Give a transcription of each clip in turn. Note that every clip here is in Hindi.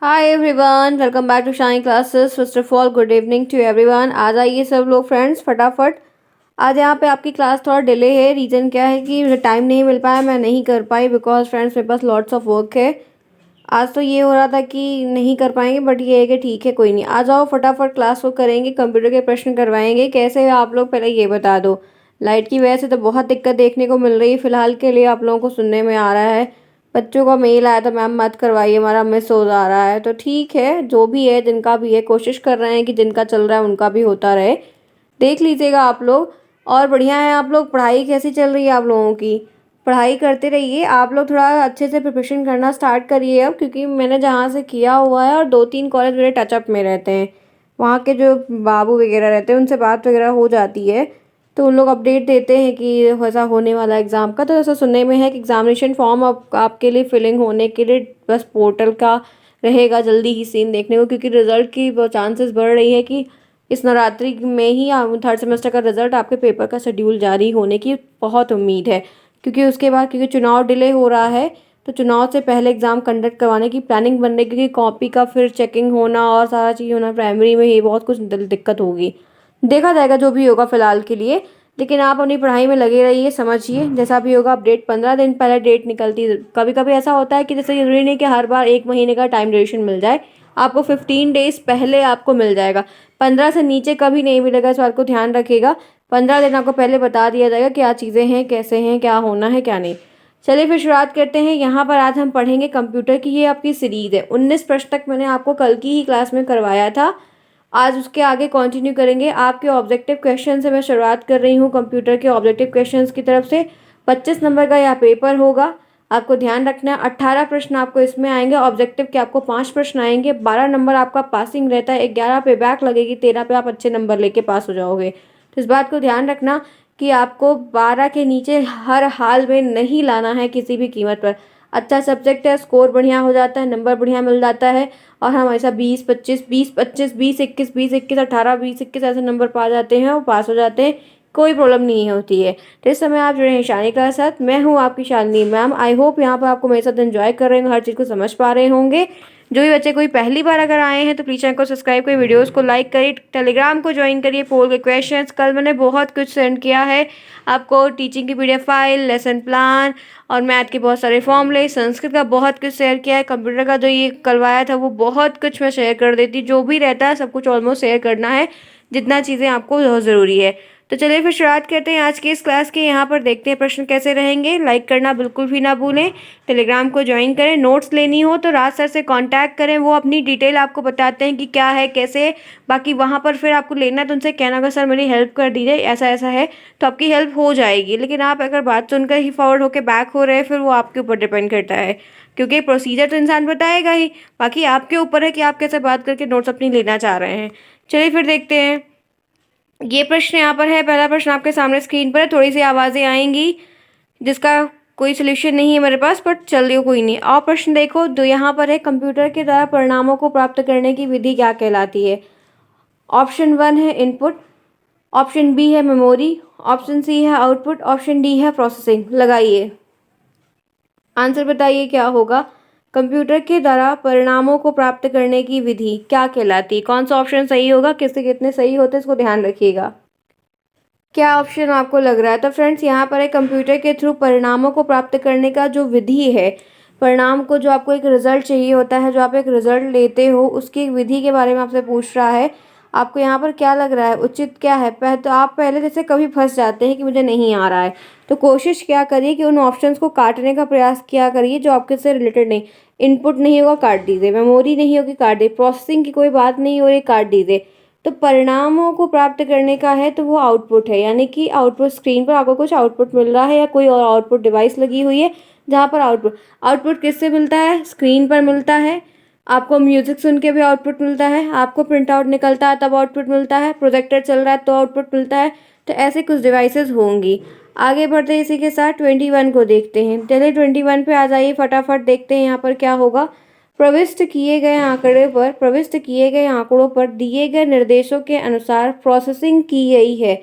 Hi everyone, welcome back to Shine classes. First of all good evening to everyone. आज आइए सब लोग फ्रेंड्स फटाफट। आज यहाँ पे आपकी क्लास थोड़ा डिले है। रीज़न क्या है कि मुझे टाइम नहीं मिल पाया, मैं नहीं कर पाई बिकॉज फ्रेंड्स मेरे पास लॉट्स ऑफ वर्क है। आज तो ये हो रहा था कि नहीं कर पाएंगे, बट ये है कि ठीक है, कोई नहीं। आ जाओ फटाफट, क्लास को करेंगे, कंप्यूटर के प्रश्न करवाएंगे। कैसे है आप लोग पहले ये बता दो। लाइट की वजह से तो बहुत दिक्कत देखने को मिल रही है फिलहाल के लिए, आप लोगों को सुनने में आ रहा है। बच्चों का मेल आया था, मैम मत करवाइए, हमारा मिस हो जा रहा है। तो ठीक है, जो भी है, जिनका भी है, कोशिश कर रहे हैं कि जिनका चल रहा है उनका भी होता रहे। देख लीजिएगा आप लोग। और बढ़िया है आप लोग। पढ़ाई कैसी चल रही है आप लोगों की? पढ़ाई करते रहिए आप लोग, थोड़ा अच्छे से प्रिपरेशन करना स्टार्ट करिए अब, क्योंकि मैंने जहाँ से किया हुआ है और 2-3 कॉलेज मेरे टचअप में रहते हैं। वहाँ के जो बाबू वगैरह रहते हैं उनसे बात वगैरह हो जाती है, तो उन लोग अपडेट देते हैं कि ऐसा होने वाला एग्ज़ाम का। तो ऐसा सुनने में है कि एग्ज़ामिनेशन फॉर्म आपके लिए फिलिंग होने के लिए बस पोर्टल का रहेगा जल्दी ही सीन देखने को, क्योंकि रिज़ल्ट की चांसेस बढ़ रही है कि इस नवरात्रि में ही थर्ड सेमेस्टर का रिजल्ट आपके पेपर का शेड्यूल जारी होने की बहुत उम्मीद है। क्योंकि उसके बाद क्योंकि चुनाव डिले हो रहा है, तो चुनाव से पहले एग्ज़ाम कंडक्ट करवाने की प्लानिंग बन रही है, क्योंकि कॉपी का फिर चेकिंग होना और सारा चीज़ होना प्राइमरी में ही बहुत कुछ दिक्कत होगी। देखा जाएगा जो भी होगा फिलहाल के लिए। लेकिन आप अपनी पढ़ाई में लगे रहिए, समझिए जैसा भी होगा। अपडेट 15 दिन पहले डेट निकलती है। कभी कभी ऐसा होता है कि जैसे जरूरी नहीं कि हर बार 1 महीने का टाइम ड्यूरेशन मिल जाए। आपको 15 डेज पहले आपको मिल जाएगा। 15 से नीचे कभी नहीं मिलेगा, इस बात को ध्यान रखिएगा। 15 दिन आपको पहले बता दिया जाएगा क्या चीज़ें हैं, कैसे हैं, क्या होना है क्या नहीं। चलिए फिर शुरुआत करते हैं। यहाँ पर आज हम पढ़ेंगे कंप्यूटर की। ये आपकी सीरीज़ है। 19 प्रश्न तक मैंने आपको कल की ही क्लास में करवाया था। आज उसके आगे कंटिन्यू करेंगे। आपके ऑब्जेक्टिव क्वेश्चन से मैं शुरुआत कर रही हूँ। कंप्यूटर के ऑब्जेक्टिव क्वेश्चंस की तरफ से 25 नंबर का यह पेपर होगा। आपको ध्यान रखना है 18 प्रश्न आपको इसमें आएंगे। ऑब्जेक्टिव के आपको 5 प्रश्न आएंगे। 12 नंबर आपका पासिंग रहता है, 11 पे बैक लगेगी, 13 पे आप अच्छे नंबर लेके पास हो जाओगे। तो इस बात को ध्यान रखना कि आपको 12 के नीचे हर हाल में नहीं लाना है किसी भी कीमत पर। अच्छा सब्जेक्ट है, स्कोर बढ़िया हो जाता है, नंबर बढ़िया मिल जाता है। और हम ऐसा 20-25 20-21 18-20 21 ऐसे नंबर पा जाते हैं और पास हो जाते हैं। कोई प्रॉब्लम नहीं होती है। तो इस समय आप जुड़े हैं शालिनी क्लास के साथ। मैं हूँ आपकी शालिनी मैम। आई होप यहाँ पर आपको मेरे साथ एंजॉय कर रहे होंगे, हर चीज़ को समझ पा रहे होंगे। जो भी बच्चे कोई पहली बार अगर आए हैं तो प्लीज़ चैनल को सब्सक्राइब करिए, वीडियोस को लाइक करिए, टेलीग्राम को ज्वाइन करिए। पोल के क्वेश्चंस कल मैंने बहुत कुछ सेंड किया है आपको। टीचिंग की पीडीएफ फाइल, लेसन प्लान और मैथ के बहुत सारे फॉर्मूले, संस्कृत का बहुत कुछ शेयर किया है। कंप्यूटर का जो ये करवाया था वो बहुत कुछ मैं शेयर कर देती। जो भी रहता है सब कुछ ऑलमोस्ट शेयर करना है, जितना चीज़ें आपको बहुत ज़रूरी है। तो चलिए फिर शुरुआत करते हैं आज की इस क्लास के। यहाँ पर देखते हैं प्रश्न कैसे रहेंगे। लाइक करना बिल्कुल भी ना भूलें। टेलीग्राम को ज्वाइन करें। नोट्स लेनी हो तो राज सर से कांटेक्ट करें, वो अपनी डिटेल आपको बताते हैं कि क्या है कैसे है। बाकी वहाँ पर फिर आपको लेना है तो उनसे कहना होगा सर मेरी हेल्प कर दीजिए, ऐसा ऐसा है, तो आपकी हेल्प हो जाएगी। लेकिन आप अगर बात सुनकर ही फॉरवर्ड होकर बैक हो रहे हैं फिर वो आपके ऊपर डिपेंड करता है, क्योंकि प्रोसीजर तो इंसान बताएगा ही। बाकी आपके ऊपर है कि आप कैसे बात करके नोट्स अपनी लेना चाह रहे हैं। चलिए फिर देखते हैं। ये प्रश्न यहाँ पर है। पहला प्रश्न आपके सामने स्क्रीन पर है। थोड़ी सी आवाज़ें आएंगी जिसका कोई सोल्यूशन नहीं है मेरे पास, बट चलिए कोई नहीं। और प्रश्न देखो जो यहाँ पर है, कंप्यूटर के द्वारा परिणामों को प्राप्त करने की विधि क्या कहलाती है? ऑप्शन 1 है इनपुट, ऑप्शन बी है मेमोरी, ऑप्शन सी है आउटपुट, ऑप्शन डी है प्रोसेसिंग। लगाइए आंसर, बताइए क्या होगा। कंप्यूटर के द्वारा परिणामों को प्राप्त करने की विधि क्या कहलाती है? कौन सा ऑप्शन सही होगा, किससे कितने सही होते हैं इसको ध्यान रखिएगा। क्या ऑप्शन आपको लग रहा है? तो फ्रेंड्स यहाँ पर है कंप्यूटर के थ्रू परिणामों को प्राप्त करने का जो विधि है, परिणाम को जो आपको एक रिजल्ट चाहिए होता है, जो आप एक रिजल्ट लेते हो उसकी एक विधि के बारे में आपसे पूछ रहा है। आपको यहाँ पर क्या लग रहा है उचित क्या है? तो आप पहले जैसे कभी फंस जाते हैं कि मुझे नहीं आ रहा है, तो कोशिश क्या करिए कि उन ऑप्शंस को काटने का प्रयास किया करिए जो आपके से रिलेटेड नहीं। इनपुट नहीं होगा काट दीजिए, मेमोरी नहीं होगी काट दीजिए, प्रोसेसिंग की कोई बात नहीं हो रही काट दीजिए। तो परिणामों को प्राप्त करने का है तो वो आउटपुट है, यानी कि आउटपुट स्क्रीन पर आपको कुछ आउटपुट मिल रहा है या कोई और आउटपुट डिवाइस लगी हुई है जहाँ पर आउटपुट आउटपुट किससे मिलता है? स्क्रीन पर मिलता है। आपको म्यूजिक सुन के भी आउटपुट मिलता है, आपको प्रिंट आउट निकलता है तब आउटपुट मिलता है, प्रोजेक्टर चल रहा है तो आउटपुट मिलता है। तो ऐसे कुछ डिवाइसेस होंगी। आगे बढ़ते हैं इसी के साथ 21 को देखते हैं। चलिए 21 पे आ जाइए फटाफट, देखते हैं यहाँ पर क्या होगा। प्रविष्ट किए गए आंकड़ों पर दिए गए निर्देशों के अनुसार प्रोसेसिंग की गई है।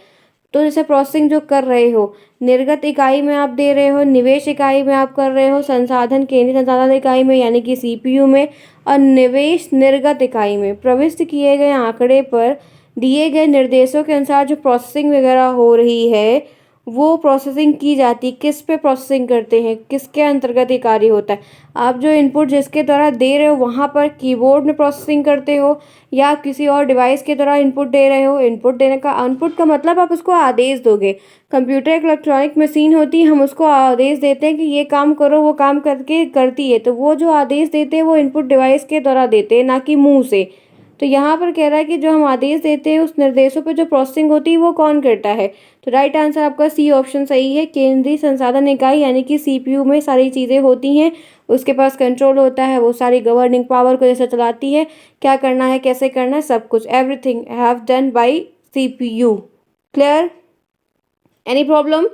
तो जैसे प्रोसेसिंग जो कर रहे हो, निर्गत इकाई में आप दे रहे हो, निवेश इकाई में आप कर रहे हो, संसाधन केंद्रीय संसाधन इकाई में यानी कि सीपीयू में, और निवेश निर्गत इकाई में प्रविष्ट किए गए आंकड़े पर दिए गए निर्देशों के अनुसार जो प्रोसेसिंग वगैरह हो रही है वो प्रोसेसिंग की जाती, किस पे प्रोसेसिंग करते हैं, किसके अंतर्गत ये कार्य होता है। आप जो इनपुट जिसके द्वारा दे रहे हो वहाँ पर कीबोर्ड में प्रोसेसिंग करते हो या किसी और डिवाइस के द्वारा इनपुट दे रहे हो। इनपुट देने का, इनपुट का मतलब आप उसको आदेश दोगे। कंप्यूटर एक इलेक्ट्रॉनिक मशीन होती है, हम उसको आदेश देते हैं कि ये काम करो, वो काम करके करती है। तो वो जो आदेश देते हैं वो इनपुट डिवाइस के द्वारा देते हैं, ना कि मुँह से। तो यहाँ पर कह रहा है कि जो हम आदेश देते हैं उस निर्देशों पर जो प्रोसेसिंग होती है वो कौन करता है। तो राइट आंसर आपका सी ऑप्शन सही है। केंद्रीय संसाधन इकाई यानी कि सीपीयू में सारी चीज़ें होती हैं, उसके पास कंट्रोल होता है, वो सारी गवर्निंग पावर को जैसे चलाती है, क्या करना है कैसे करना है सब कुछ, everything have done by CPU. Clear? Any problem?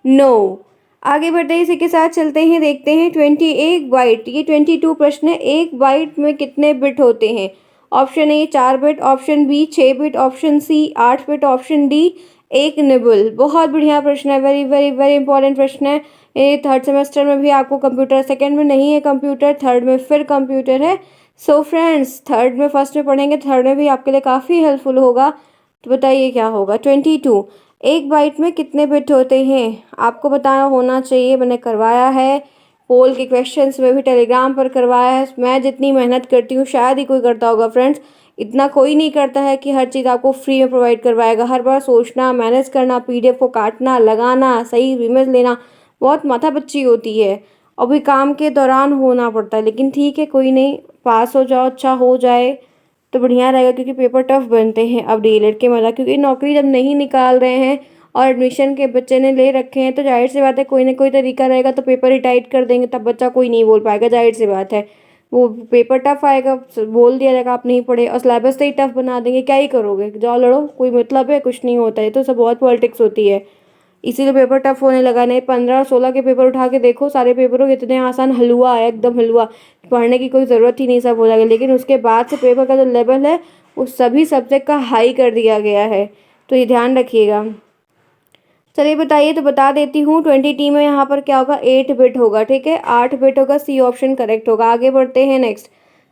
No. आगे बढ़ते हैं, इसी के साथ चलते हैं, देखते हैं 21 बाइट, ये 22 प्रश्न है। एक बाइट में कितने बिट होते हैं? Option A 4 bit, option B 6 bit, option C 8 bit, option D 1 nibble. बहुत बढ़िया प्रश्न है, वेरी वेरी वेरी इंपॉर्टेंट प्रश्न है। ये थर्ड सेमेस्टर में भी आपको कंप्यूटर, सेकंड में नहीं है कंप्यूटर, थर्ड में फिर कंप्यूटर है। सो फ्रेंड्स, थर्ड में फर्स्ट में पढ़ेंगे, थर्ड में भी आपके लिए काफ़ी हेल्पफुल होगा। तो बताइए क्या होगा। 22 एक बाइट में कितने बिट होते हैं? आपको बताना होना चाहिए, मैंने करवाया है पोल के क्वेश्चंस में भी, टेलीग्राम पर करवाया है। मैं जितनी मेहनत करती हूँ शायद ही कोई करता होगा फ्रेंड्स, इतना कोई नहीं करता है कि हर चीज़ आपको फ्री में प्रोवाइड करवाएगा। हर बार सोचना, मैनेज करना, पीडीएफ को काटना, लगाना, सही इमेज लेना, बहुत माथापच्ची होती है। अभी काम के दौरान होना पड़ता है, लेकिन ठीक है कोई नहीं, पास हो जाओ, अच्छा हो जाए तो बढ़िया रहेगा, क्योंकि पेपर टफ बनते हैं अब डीएलएड के मतलब, क्योंकि नौकरी जब नहीं निकाल रहे हैं और एडमिशन के बच्चे ने ले रखे हैं तो जाहिर सी बात है कोई ना कोई तरीका रहेगा, तो पेपर ही टाइट कर देंगे, तब बच्चा कोई नहीं बोल पाएगा, जाहिर सी बात है। वो पेपर टफ आएगा, बोल दिया जाएगा आप नहीं पढ़े, और सिलेबस से ही टफ बना देंगे, क्या ही करोगे, जाओ लड़ो, कोई मतलब है, कुछ नहीं होता है। तो सब बहुत पॉलिटिक्स होती है, इसीलिए पेपर टफ होने लगा। नहीं 15 और 16 के पेपर उठा के देखो, सारे पेपरों के इतने आसान, हलवा है एकदम हलवा, पढ़ने की कोई ज़रूरत ही नहीं, सब हो जाएगा। लेकिन उसके बाद से पेपर का जो लेवल है वो सभी सब्जेक्ट का हाई कर दिया गया है, तो ये ध्यान रखिएगा। चलिए बताइए, तो बता देती हूँ। 20 में यहाँ पर क्या होगा, 8 बिट होगा, ठीक है, 8 बिट होगा, सी ऑप्शन करेक्ट होगा। आगे बढ़ते हैं नेक्स्ट।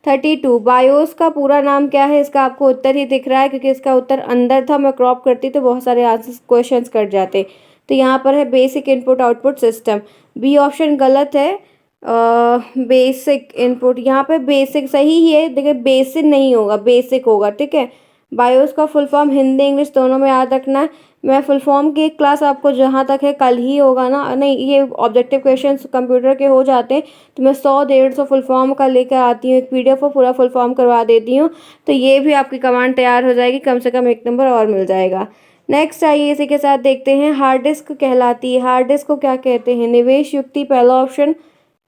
32 बायोस का पूरा नाम क्या है? इसका आपको उत्तर ही दिख रहा है, क्योंकि इसका उत्तर अंदर था, मैं क्रॉप करती तो बहुत सारे आंसर क्वेश्चन कट जाते। तो यहाँ पर है basic input output system. B option गलत है, बेसिक इनपुट, यहाँ पे बेसिक सही ही है, देखिए बेसिक नहीं होगा, बेसिक होगा, ठीक है। बायोस का फुल फॉर्म हिंदी इंग्लिश दोनों में याद रखना है। मैं फुल फॉर्म की एक क्लास आपको जहाँ तक है कल ही होगा ना, नहीं ये ऑब्जेक्टिव क्वेश्चंस कंप्यूटर के हो जाते हैं, तो मैं 100-150 फुल फॉर्म का लेकर आती हूँ, एक पीडीएफ को पूरा फुल फॉर्म करवा देती हूँ, तो ये भी आपकी कमांड तैयार हो जाएगी, कम से कम 1 नंबर और मिल जाएगा। नेक्स्ट आइए, इसी के साथ देखते हैं, हार्ड डिस्क कहलाती है। हार्ड डिस्क को क्या कहते हैं? निवेश युक्ति पहला ऑप्शन,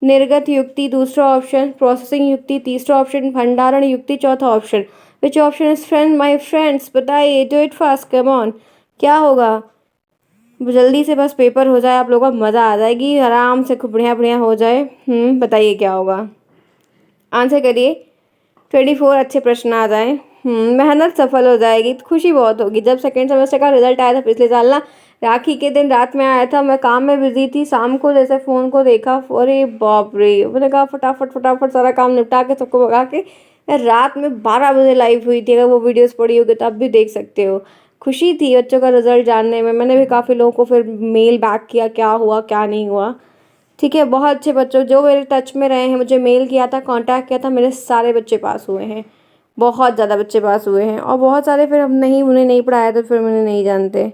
निर्गत युक्ति दूसरा ऑप्शन, प्रोसेसिंग युक्ति तीसरा ऑप्शन, भंडारण युक्ति चौथा option. Which option is friend my friends? बताइए, do it fast, come on, क्या होगा? जल्दी से बस पेपर हो जाए, आप लोगों को मज़ा आ जाएगी, आराम से खूब बढ़िया बढ़िया हो जाए। बताइए क्या होगा, आंसर करिए। 24 अच्छे प्रश्न आ जाएं, मेहनत सफल हो जाएगी, तो खुशी बहुत होगी। जब सेकेंड सेमेस्टर का रिजल्ट आया था पिछले साल ना, राखी के दिन रात में आया था, मैं काम में बिजी थी, शाम को जैसे फ़ोन को देखा, अरे बाप रे, मैंने कहा फटाफट फटाफट सारा काम निपटा के सबको भगा के रात में 12 बजे लाइव हुई थी। अगर वो वीडियोस पड़ी होगी तो आप भी देख सकते हो। खुशी थी बच्चों का रिजल्ट जानने में। मैंने भी काफ़ी लोगों को फिर मेल बैक किया, क्या हुआ क्या नहीं हुआ, ठीक है। बहुत अच्छे बच्चों जो मेरे टच में रहे हैं, मुझे मेल किया था, कांटेक्ट किया था, मेरे सारे बच्चे पास हुए हैं, बहुत ज़्यादा बच्चे पास हुए हैं, और बहुत सारे फिर हम नहीं, उन्हें नहीं पढ़ाया तो फिर उन्हें नहीं जानते।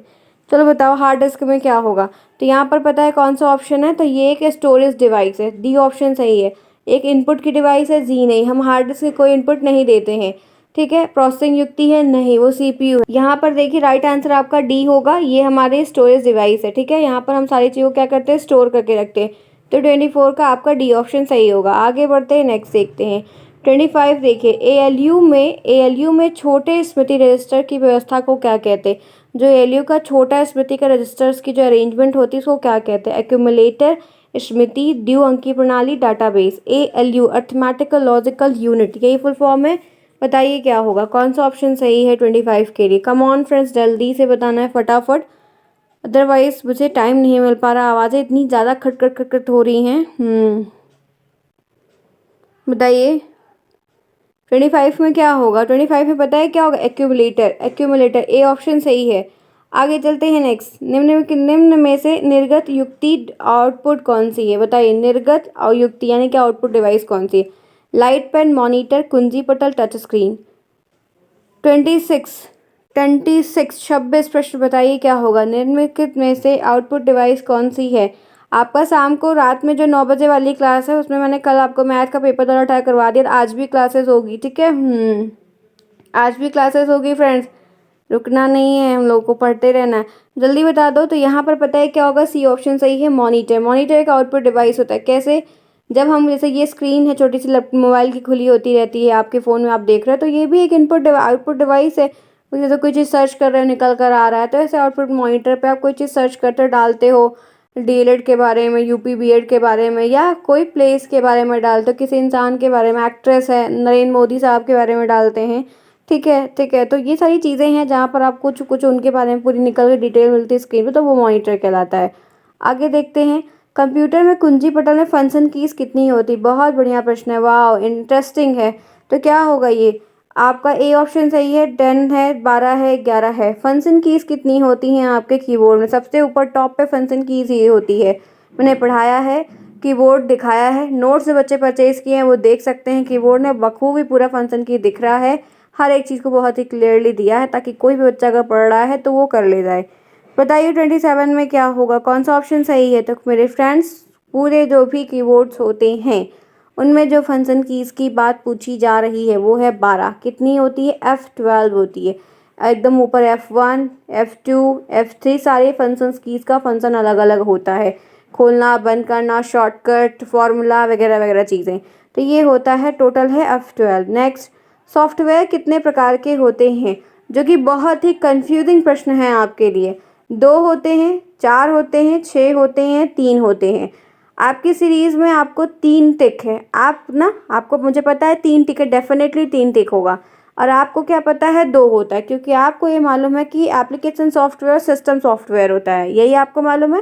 चलो बताओ हार्ड डिस्क में क्या होगा। तो यहाँ पर पता है कौन सा ऑप्शन है, तो ये एक स्टोरेज डिवाइस है, डी ऑप्शन सही है। एक इनपुट की डिवाइस है, जी नहीं, हम हार्ड डिस्क की कोई इनपुट नहीं देते हैं, ठीक है। प्रोसेसिंग युक्ति है, नहीं, वो सीपीयू है। यहाँ पर देखिए राइट आंसर आपका डी होगा, ये हमारे स्टोरेज डिवाइस है, ठीक है। यहाँ पर हम सारी चीज़ों को क्या करते हैं, स्टोर करके रखते हैं। तो 24 का आपका डी ऑप्शन सही होगा। आगे बढ़ते हैं, नेक्स्ट देखते हैं। 25 देखिए, एएलयू में छोटे स्मृति रजिस्टर की व्यवस्था को क्या कहते हैं? जो एएलयू का छोटा स्मृति का रजिस्टर्स की जो अरेंजमेंट होती है उसको क्या कहते हैं? एक्यूमुलेटर, स्मृति, द्वि अंकीय प्रणाली, database. ALU arithmetical logical unit, यही फुल फॉर्म है। बताइए क्या होगा, कौन सा ऑप्शन सही है 25 के लिए? कम ऑन फ्रेंड्स, जल्दी से बताना है फटाफट। अदरवाइज मुझे टाइम नहीं मिल पा रहा। आवाज़ें इतनी ज़्यादा खटखट खटखट हो रही हैं। बताइए 25 में क्या होगा? 25 में पता है क्या होगा? एक्यूमुलेटर। एक्यूमुलेटर ए ऑप्शन सही है। आगे चलते हैं नेक्स्ट। निम्न में से निर्गत युक्ति आउटपुट कौन सी है? बताइए निर्गत और युक्ति यानी कि आउटपुट डिवाइस कौन सी है? लाइट पेन, मॉनिटर, कुंजी पटल, टच स्क्रीन। 26 प्रश्न बताइए क्या होगा? निम्नलिखित में से आउटपुट डिवाइस कौन सी है? आपका शाम को रात में जो 9 बजे वाली क्लास है उसमें मैंने कल आपको मैथ का पेपर द्वारा ट्राई करवा दिया। आज भी क्लासेस होगी, ठीक है। आज भी क्लासेस होगी फ्रेंड्स, रुकना नहीं है, हम लोग को पढ़ते रहना है। जल्दी बता दो। तो यहाँ पर पता है क्या होगा? सी ऑप्शन सही है, मॉनिटर। मॉनिटर एक आउटपुट डिवाइस होता है। कैसे? जब हम जैसे ये स्क्रीन है छोटी सी मोबाइल की खुली होती रहती है, आपके फ़ोन में आप देख रहे हो, तो ये भी एक इनपुट आउटपुट डिवाइस है। जैसे कोई चीज़ सर्च कर रहे हो निकल कर आ रहा है, तो ऐसे आउटपुट मॉनिटर पे आप कोई चीज़ सर्च करते डालते हो, डीएलएड के बारे में, यूपी बीएड के बारे में, या कोई प्लेस के बारे में डालते हो, किसी इंसान के बारे में, एक्ट्रेस है नरेंद्र मोदी साहब के बारे में डालते हैं, ठीक है ठीक है। तो ये सारी चीज़ें हैं जहाँ पर आप कुछ कुछ उनके बारे में पूरी निकल के डिटेल मिलती है स्क्रीन पे, तो वो मॉनिटर कहलाता है। आगे देखते हैं। कंप्यूटर में कुंजी पटल में फंक्शन कीज कितनी होती? बहुत बढ़िया प्रश्न है, वाह इंटरेस्टिंग है। तो क्या होगा ये? आपका ए ऑप्शन सही है, 10 है, 12 है, 11 है। फंक्शन कीज कितनी होती हैं आपके कीबोर्ड में? सबसे ऊपर टॉप पे फंक्शन कीज ये होती है। मैंने पढ़ाया है, कीबोर्ड दिखाया है, नोट्स बच्चे परचेज किए हैं वो देख सकते हैं। कीबोर्ड में बखूबी पूरा फंक्शन की दिख रहा है, हर एक चीज़ को बहुत ही क्लियरली दिया है ताकि कोई भी बच्चा अगर पढ़ रहा है तो वो कर ले जाए। बताइए 27 में क्या होगा? कौन सा ऑप्शन सही है? तो मेरे फ्रेंड्स, पूरे जो भी कीबोर्ड्स होते हैं उनमें जो फंक्शन कीज़ की बात पूछी जा रही है वो है 12। कितनी होती है? F12 होती है। एकदम ऊपर F1, F2, F3 सारे फंक्शन कीज़ का फंक्शन अलग अलग होता है। खोलना, बंद करना, शॉर्टकट, फॉर्मूला वगैरह वगैरह चीज़ें। तो ये होता है, टोटल है F12। नेक्स्ट, सॉफ्टवेयर कितने प्रकार के होते हैं? जो कि बहुत ही कंफ्यूजिंग प्रश्न है आपके लिए। 2 होते हैं, 4 होते हैं, 6 होते हैं, 3 होते हैं। आपकी सीरीज़ में आपको 3 टिक है। आपको मुझे पता है 3 टिक है, डेफिनेटली 3 टिक होगा। और आपको क्या पता है 2 होता है, क्योंकि आपको ये मालूम है कि एप्लीकेशन सॉफ्टवेयर सिस्टम सॉफ्टवेयर होता है, यही आपको मालूम है।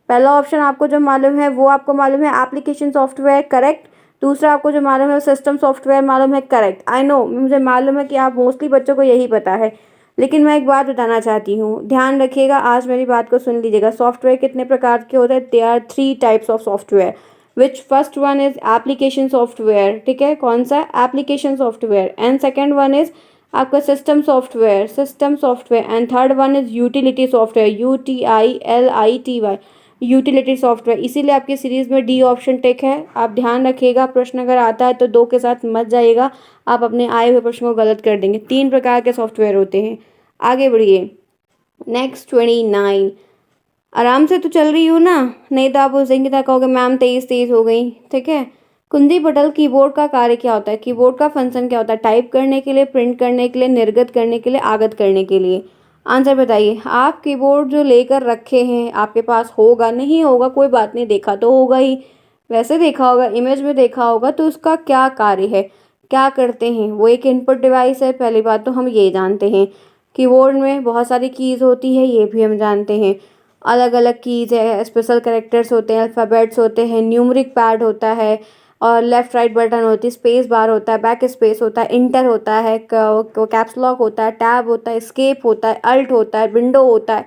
पहला ऑप्शन आपको जो मालूम है वो आपको मालूम है एप्लीकेशन सॉफ्टवेयर, करेक्ट। दूसरा आपको जो मालूम है वो सिस्टम सॉफ्टवेयर मालूम है, करेक्ट। आई नो, मुझे मालूम है कि आप मोस्टली बच्चों को यही पता है, लेकिन मैं एक बात बताना चाहती हूँ, ध्यान रखिएगा, आज मेरी बात को सुन लीजिएगा। सॉफ्टवेयर कितने प्रकार के होते हैं? There are 3 types of software, which first one is application software, ठीक है, कौन सा? Application software. And second one is आपका system software and third one is utility software, UTILITY, utility software. इसीलिए आपकी सीरीज में डी ऑप्शन टिक है। आप ध्यान रखिएगा, प्रश्न अगर आता है तो 2 के साथ मत जाइएगा, आप अपने आए हुए प्रश्न को गलत कर देंगे। 3 प्रकार के सॉफ्टवेयर होते हैं। आगे बढ़िए। नेक्स्ट 29। आराम से तो चल रही हूँ ना, नहीं तो आप उस दिन की तरह कहोगे मैम तेज तेज हो गई, ठीक है। कुंजी पटल कीबोर्ड का कार्य क्या होता है? कीबोर्ड का फंक्शन क्या होता है? टाइप करने के लिए, प्रिंट करने के लिए, निर्गत करने के लिए, आगत करने के लिए। आंसर बताइए। आप कीबोर्ड जो लेकर रखे हैं आपके पास होगा, नहीं होगा कोई बात नहीं, देखा तो होगा ही, वैसे देखा होगा, इमेज में देखा होगा, तो उसका क्या कार्य है, क्या करते हैं? वो एक इनपुट डिवाइस है, पहली बात तो हम ये जानते हैं। कीबोर्ड में बहुत सारी कीज़ होती है, ये भी हम जानते हैं। अलग अलग कीज़ है, स्पेशल कैरेक्टर्स होते हैं, अल्फ़ाबेट्स होते हैं, न्यूमरिक पैड होता है, और लेफ़्ट राइट बटन होती है, स्पेस बार होता है, बैक स्पेस होता है, इंटर होता है, कैप्स लॉक होता है, टैब होता है, एस्केप होता है, अल्ट होता है, विंडो होता है।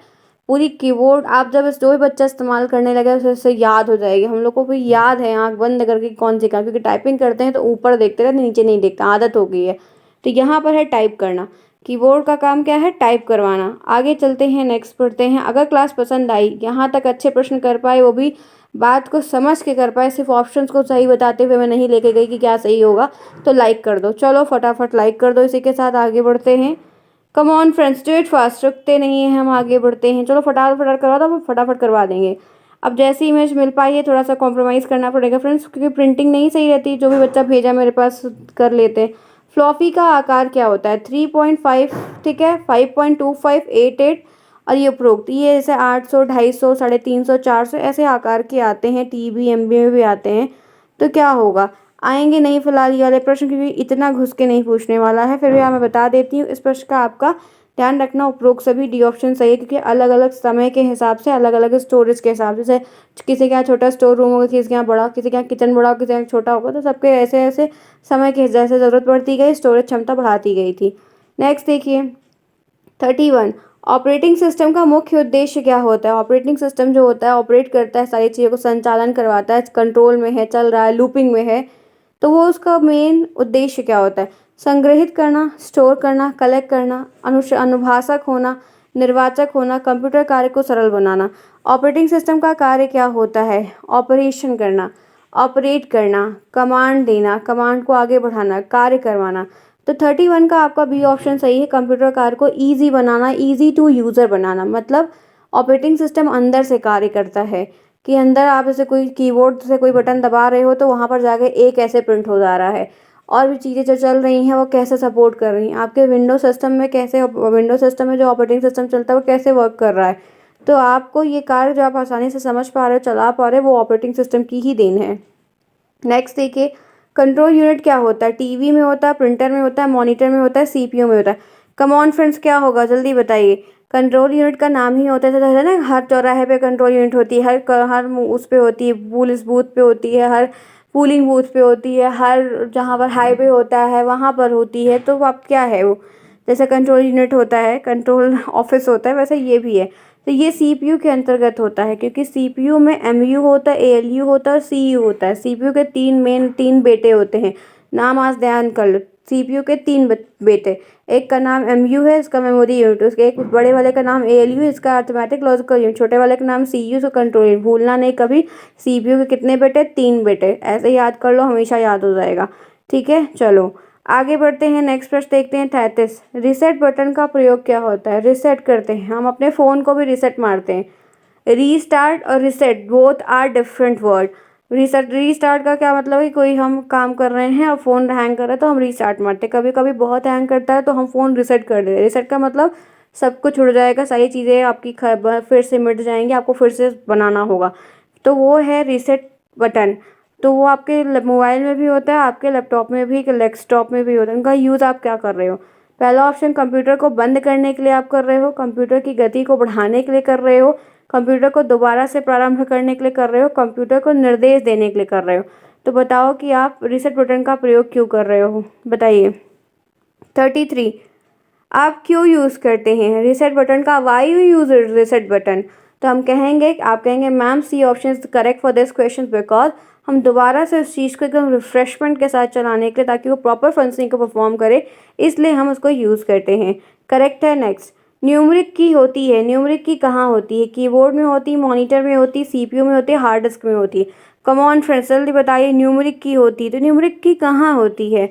पूरी कीबोर्ड आप जब जो भी बच्चा इस्तेमाल करने लगे उसे याद हो जाएगी। हम लोग को भी याद है आँख बंद करके कौन सी का, क्योंकि टाइपिंग करते हैं तो ऊपर देखते रहते, नीचे नहीं देखता, आदत हो गई है। तो यहाँ पर है टाइप करना। कीबोर्ड का काम क्या है? टाइप करवाना। आगे चलते हैं, नेक्स्ट पढ़ते हैं। अगर क्लास पसंद आई, यहाँ तक अच्छे प्रश्न कर पाए, वो भी बात को समझ के कर पाए, सिर्फ ऑप्शंस को सही बताते हुए मैं नहीं लेके गई कि क्या सही होगा, तो लाइक कर दो। चलो फटाफट लाइक कर दो। इसी के साथ आगे बढ़ते हैं। Come on friends, do it fast, रुकते नहीं हैं हम, आगे बढ़ते हैं। चलो फटाफट करवा दो, फटाफट करवा देंगे। अब जैसी इमेज मिल पाई है थोड़ा सा कॉम्प्रोमाइज़ करना पड़ेगा फ्रेंड्स, क्योंकि प्रिंटिंग नहीं सही रहती, जो भी बच्चा भेजा मेरे पास कर लेते हैं। फ्लॉपी का आकार क्या होता है? 3.5, ठीक है, 5.25, 88, और ये उपरोक्त, ये जैसे 800, 250, 350, 400 ऐसे आकार के आते हैं, TB MB में भी आते हैं। तो क्या होगा? आएंगे नहीं फिलहाल ये वाले प्रश्न, क्योंकि इतना घुस के नहीं पूछने वाला है, फिर भी मैं बता देती हूँ। इस प्रश्न का आपका ध्यान रखना उपरोक्त सभी डी ऑप्शन सही है, क्योंकि अलग अलग समय के हिसाब से अलग अलग स्टोरेज के हिसाब से, किसी के यहाँ छोटा स्टोर रूम होगा, किसी के यहाँ बड़ा, किसी के यहाँ किचन बड़ा किसी के यहाँ छोटा होगा, तो सबके ऐसे ऐसे समय के जैसे ज़रूरत पड़ती गई स्टोरेज क्षमता बढ़ाती गई थी। नेक्स्ट देखिए 31, ऑपरेटिंग सिस्टम का मुख्य उद्देश्य क्या होता है। ऑपरेटिंग सिस्टम जो होता है ऑपरेट करता है, सारी चीज़ों को संचालन करवाता है, कंट्रोल में है, चल रहा है, लूपिंग में है, तो वो उसका मेन उद्देश्य क्या होता है। संग्रहित करना, स्टोर करना, कलेक्ट करना, अनुभाषक होना, निर्वाचक होना, कंप्यूटर कार्य को सरल बनाना। ऑपरेटिंग सिस्टम का कार्य क्या होता है। ऑपरेशन करना, ऑपरेट करना, कमांड देना, कमांड को आगे बढ़ाना, कार्य करवाना। तो 31 का आपका बी ऑप्शन सही है, कंप्यूटर कार्य को ईजी बनाना, ईजी टू यूज़र बनाना। मतलब ऑपरेटिंग सिस्टम अंदर से कार्य करता है कि अंदर आप जैसे कोई कीबोर्ड से कोई बटन दबा रहे हो तो वहाँ पर जाके ए कैसे प्रिंट हो जा रहा है, और भी चीज़ें जो चल रही हैं वो कैसे सपोर्ट कर रही हैं, आपके विंडो सिस्टम में कैसे, विंडो सिस्टम में जो ऑपरेटिंग सिस्टम चलता है वो कैसे वर्क कर रहा है। तो आपको ये कार्य जो आप आसानी से समझ पा रहे हो, चला पा रहे हो, वो ऑपरेटिंग सिस्टम की ही देन है। नेक्स्ट देखिए कंट्रोल यूनिट क्या होता है। टीवी में होता है, प्रिंटर में होता है, मॉनिटर में होता है, सीपीयू में होता है। कम ऑन फ्रेंड्स क्या होगा जल्दी बताइए। कंट्रोल यूनिट का नाम ही होता है, जैसे ना हर चौराहे पे कंट्रोल यूनिट होती है, हर उस पे होती है, पुलिस बूथ पे होती है, हर पूलिंग बूथ पे होती है, हर जहाँ पर हाईवे होता है वहाँ पर होती है। तो अब क्या है वो, जैसे कंट्रोल यूनिट होता है, कंट्रोल ऑफिस होता है, वैसे ये भी है। तो ये सीपीयू के अंतर्गत होता है, क्योंकि सीपीयू में एमयू होता है, एएलयू होता है और सीयू होता है। सीपीयू के तीन बेटे होते हैं, नाम आज ध्यान कर लो। सीपीयू के तीन बेटे, एक का नाम एमयू है, इसका मेमोरी यूनिट, उसके एक बड़े वाले का नाम एएलयू, इसका अर्थमेटिक लॉजिकल यूनिट, छोटे वाले का नाम सीयू, इसका कंट्रोल यूनिट। भूलना नहीं कभी, सीपीयू के कितने बेटे, तीन बेटे, ऐसे याद कर लो, हमेशा याद हो जाएगा। ठीक है, चलो आगे बढ़ते हैं। नेक्स्ट प्रश्न देखते हैं 33, रीसेट बटन का प्रयोग क्या होता है। रीसेट करते हैं, हम अपने फ़ोन को भी रीसेट मारते हैं। रीस्टार्ट और reset both are different word. Restart का क्या मतलब है, कोई हम काम कर रहे हैं और फ़ोन हैंग कर रहा है तो हम रीस्टार्ट मारते हैं। कभी कभी बहुत हैंग करता है तो हम फ़ोन रीसेट कर देते हैं। रीसेट का मतलब सब कुछ उड़ जाएगा, सारी चीज़ें आपकी फिर से मिट जाएंगी, आपको फिर से बनाना होगा, तो वो है रीसेट बटन। तो वो आपके मोबाइल में भी होता है, आपके लैपटॉप में भी, डेस्कटॉप में भी होता है। उनका यूज़ आप क्या कर रहे हो। पहला ऑप्शन कंप्यूटर को बंद करने के लिए आप कर रहे हो, कंप्यूटर की गति को बढ़ाने के लिए कर रहे हो, कंप्यूटर को दोबारा से प्रारंभ करने के लिए कर रहे हो, कंप्यूटर को निर्देश देने के लिए कर रहे हो। तो बताओ कि आप रीसेट बटन का प्रयोग क्यों कर रहे हो, बताइए। 33, आप क्यों यूज़ करते हैं रीसेट बटन का, why you use reset button. तो हम कहेंगे, आप कहेंगे ma'am C option is correct for this question, because हम दोबारा से उस चीज़ को एकदम रिफ्रेशमेंट के साथ चलाने के लिए, ताकि वो प्रॉपर फंक्शनिंग को परफॉर्म करे, इसलिए हम उसको यूज़ करते हैं। करेक्ट है। नेक्स्ट, न्यूमरिक की होती है, न्यूमरिक की कहाँ होती है, कीबोर्ड में होती है, मॉनिटर में होती है, सीपीयू में होती है, हार्ड डिस्क में होती है। कम ऑन फ्रेंड्स जल्दी बताइए, न्यूमरिक की होती है तो न्यूमरिक की कहाँ होती है,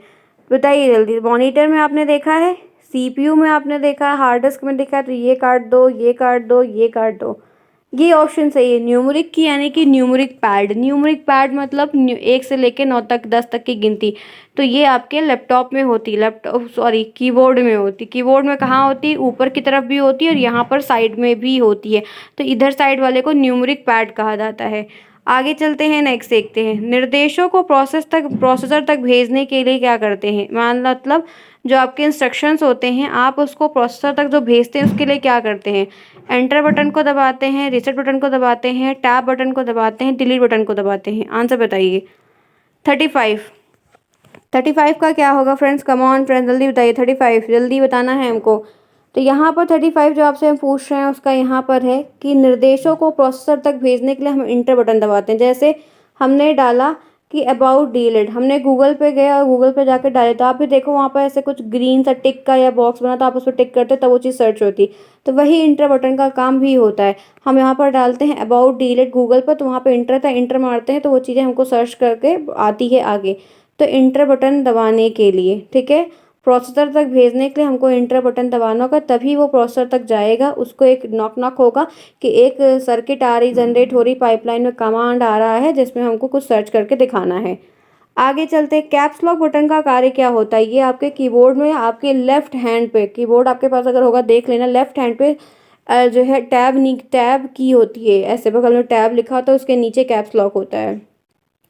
बताइए जल्दी। मॉनिटर में आपने देखा है, सीपीयू में आपने देखा है, हार्ड डिस्क में देखा है, तो ये काट दो, ये काट दो, ये काट दो। ये ऑप्शन सही है, न्यूमरिक की, यानी कि न्यूमरिक पैड। न्यूमरिक पैड मतलब 1 से लेकर 9 तक, 10 तक की गिनती। तो ये आपके लैपटॉप में होती है, लैपटॉप सॉरी कीबोर्ड में होती। कीबोर्ड में कहाँ होती है, ऊपर की तरफ भी होती है और यहाँ पर साइड में भी होती है, तो इधर साइड वाले को न्यूमरिक पैड कहा जाता है। आगे चलते हैं, नेक्स्ट देखते हैं। निर्देशों को प्रोसेसर तक भेजने के लिए क्या करते हैं, मतलब जो आपके इंस्ट्रक्शंस होते हैं आप उसको प्रोसेसर तक जो भेजते हैं उसके लिए क्या करते हैं। एंटर बटन को दबाते हैं, रीसेट बटन को दबाते हैं, टैब बटन को दबाते हैं, डिलीट बटन को दबाते हैं। आंसर बताइए। 35 का क्या होगा फ्रेंड्स, कम ऑन फ्रेंड्स जल्दी बताइए। 35 जल्दी बताना है हमको। तो यहाँ पर 35 जो आपसे हम पूछ रहे हैं उसका यहाँ पर है कि निर्देशों को प्रोसेसर तक भेजने के लिए हम इंटर बटन दबाते हैं। जैसे हमने डाला कि अबाउट डीलेट, हमने गूगल पे गए और गूगल पे जाकर डाले, तो आप भी देखो वहाँ पर ऐसे कुछ ग्रीन सा टिक का या बॉक्स बना, तो आप उस पर टिक करते तब वो चीज़ सर्च होती। तो वही इंटर बटन का काम भी होता है। हम यहाँ पर डालते हैं अबाउट डीलेट गूगल पर, तो वहाँ पर इंटर था, इंटर मारते हैं तो वो चीज़ें हमको सर्च करके आती है आगे। तो इंटर बटन दबाने के लिए, ठीक है, प्रोसेसर तक भेजने के लिए हमको इंटर बटन दबाना होगा, तभी वो प्रोसेसर तक जाएगा। उसको एक नॉक होगा कि एक सर्किट आ रही, जनरेट हो रही, पाइपलाइन में कमांड आ रहा है जिसमें हमको कुछ सर्च करके दिखाना है। आगे चलते, कैप्स लॉक बटन का कार्य क्या होता है। ये आपके कीबोर्ड में, आपके लेफ्ट हैंड पे, कीबोर्ड आपके पास अगर होगा देख लेना, लेफ्ट हैंड पे जो है टैब की होती है, ऐसे बगल में टैब लिखा होता है, उसके नीचे कैप्स लॉक होता है।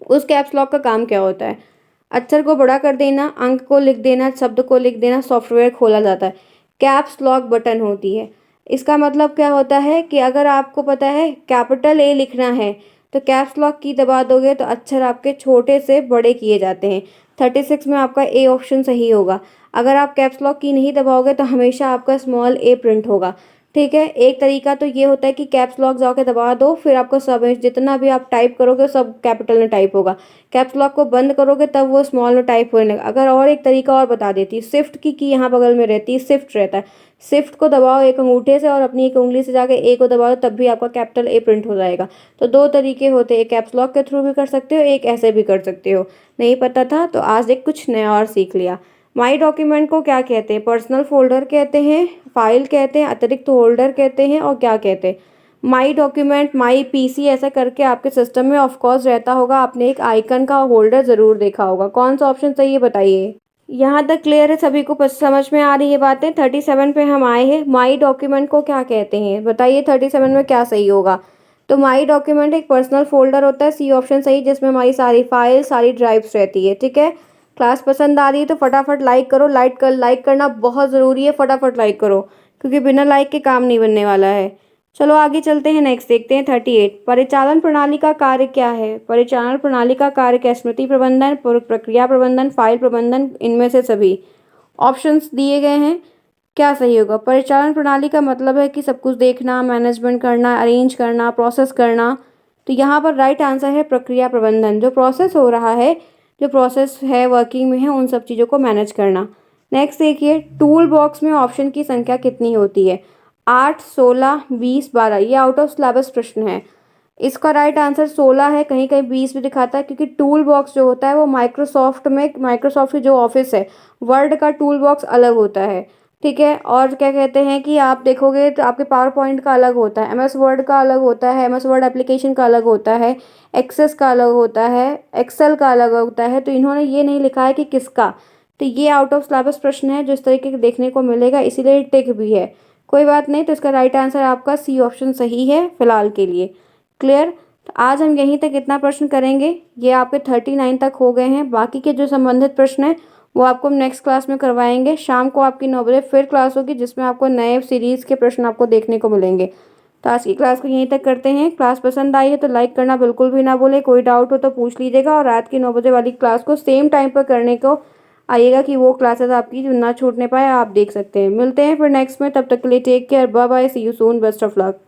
उस कैप्स लॉक का काम क्या होता है, अक्षर को बड़ा कर देना, अंक को लिख देना, शब्द को लिख देना, सॉफ्टवेयर खोला जाता है। कैप्स लॉक बटन होती है। इसका मतलब क्या होता है कि अगर आपको पता है कैपिटल ए लिखना है तो कैप्स लॉक की दबा दोगे तो अक्षर आपके छोटे से बड़े किए जाते हैं। 36 में आपका ए ऑप्शन सही होगा। अगर आप कैप्स लॉक की नहीं दबाओगे तो हमेशा आपका स्मॉल ए प्रिंट होगा। ठीक है, एक तरीका तो ये होता है कि कैप्स लॉक जाके दबा दो, फिर आपको सब जितना भी आप टाइप करोगे सब कैपिटल में टाइप होगा। कैप्स लॉक को बंद करोगे तब वो स्मॉल में टाइप होने लगेगा। अगर और एक तरीका और बता देती हूँ, शिफ्ट की यहाँ बगल में रहती है, शिफ्ट रहता है, शिफ्ट को दबाओ एक अंगूठे से और अपनी एक उंगली से जाके ए को दबाओ तब भी आपका कैपिटल ए प्रिंट हो जाएगा। तो दो तरीके होते हैं, एक कैप्स लॉक के थ्रू भी कर सकते हो, एक ऐसे भी कर सकते हो। नहीं पता था तो आज एक कुछ नया और सीख लिया। माई डॉक्यूमेंट को क्या कहते हैं? पर्सनल फोल्डर कहते हैं, फाइल कहते हैं, अतिरिक्त होल्डर कहते हैं और क्या कहते हैं? माई डॉक्यूमेंट, माई पीसी ऐसा करके आपके सिस्टम में ऑफ कोर्स रहता होगा। आपने एक आइकन का होल्डर ज़रूर देखा होगा। कौन सा ऑप्शन सही है बताइए। यहाँ तक क्लियर है सभी को? समझ में आ रही है बातें? 37 पे हम आए हैं। माई डॉक्यूमेंट को क्या कहते हैं बताइए, 37 में क्या सही होगा? तो माई डॉक्यूमेंट एक पर्सनल फोल्डर होता है, सी ऑप्शन सही, जिसमें हमारी सारी फाइल सारी ड्राइव्स रहती है। ठीक है, क्लास पसंद आ रही है तो फटाफट लाइक करो। लाइक करना बहुत ज़रूरी है, फटाफट लाइक करो क्योंकि बिना लाइक के काम नहीं बनने वाला है। चलो आगे चलते हैं, नेक्स्ट देखते हैं 38। परिचालन प्रणाली का कार्य क्या है? परिचालन प्रणाली का कार्य क्या? स्मृति प्रबंधन, प्रक्रिया प्रबंधन, फाइल प्रबंधन, इनमें से सभी। ऑप्शंस दिए गए हैं, क्या सही होगा? परिचालन प्रणाली का मतलब है कि सब कुछ देखना, मैनेजमेंट करना, अरेंज करना, प्रोसेस करना। तो यहाँ पर राइट आंसर है प्रक्रिया प्रबंधन। जो प्रोसेस हो रहा है, जो प्रोसेस है वर्किंग में है, उन सब चीज़ों को मैनेज करना। नेक्स्ट देखिए, टूल बॉक्स में ऑप्शन की संख्या कितनी होती है? 8, 16, 20, 12। ये आउट ऑफ सिलेबस प्रश्न है। इसका राइट आंसर 16 है, कहीं कहीं 20 भी दिखाता है क्योंकि टूल बॉक्स जो होता है वो माइक्रोसॉफ्ट में, माइक्रोसॉफ्ट की जो ऑफिस है, वर्ड का टूल बॉक्स अलग होता है। ठीक है, और क्या कहते हैं कि आप देखोगे तो आपके पावर पॉइंट का अलग होता है, एमएस वर्ड का अलग होता है, एमएस वर्ड एप्लीकेशन का अलग होता है, एक्सेस का अलग होता है, एक्सेल का अलग होता है। तो इन्होंने ये नहीं लिखा है कि किसका। तो ये आउट ऑफ सिलेबस प्रश्न है जो इस तरीके के देखने को मिलेगा, इसीलिए टिक भी है। कोई बात नहीं, तो इसका राइट आंसर आपका सी ऑप्शन सही है फिलहाल के लिए। क्लियर? तो आज हम यहीं तक इतना प्रश्न करेंगे। ये आपके 39 तक हो गए हैं। बाकी के जो संबंधित प्रश्न हैं वो आपको नेक्स्ट क्लास में करवाएंगे। शाम को आपकी 9 बजे फिर क्लास होगी जिसमें आपको नए सीरीज़ के प्रश्न आपको देखने को मिलेंगे। तो आज की क्लास को यहीं तक करते हैं। क्लास पसंद आई है तो लाइक करना बिल्कुल भी ना भूलें। कोई डाउट हो तो पूछ लीजिएगा और रात की 9 बजे वाली क्लास को सेम टाइम पर करने को आइएगा कि वो क्लासेस आपकी जो ना छूटने पाए, आप देख सकते हैं। मिलते हैं फिर नेक्स्ट में, तब तक के लिए take care, bye bye, see you soon, best of luck.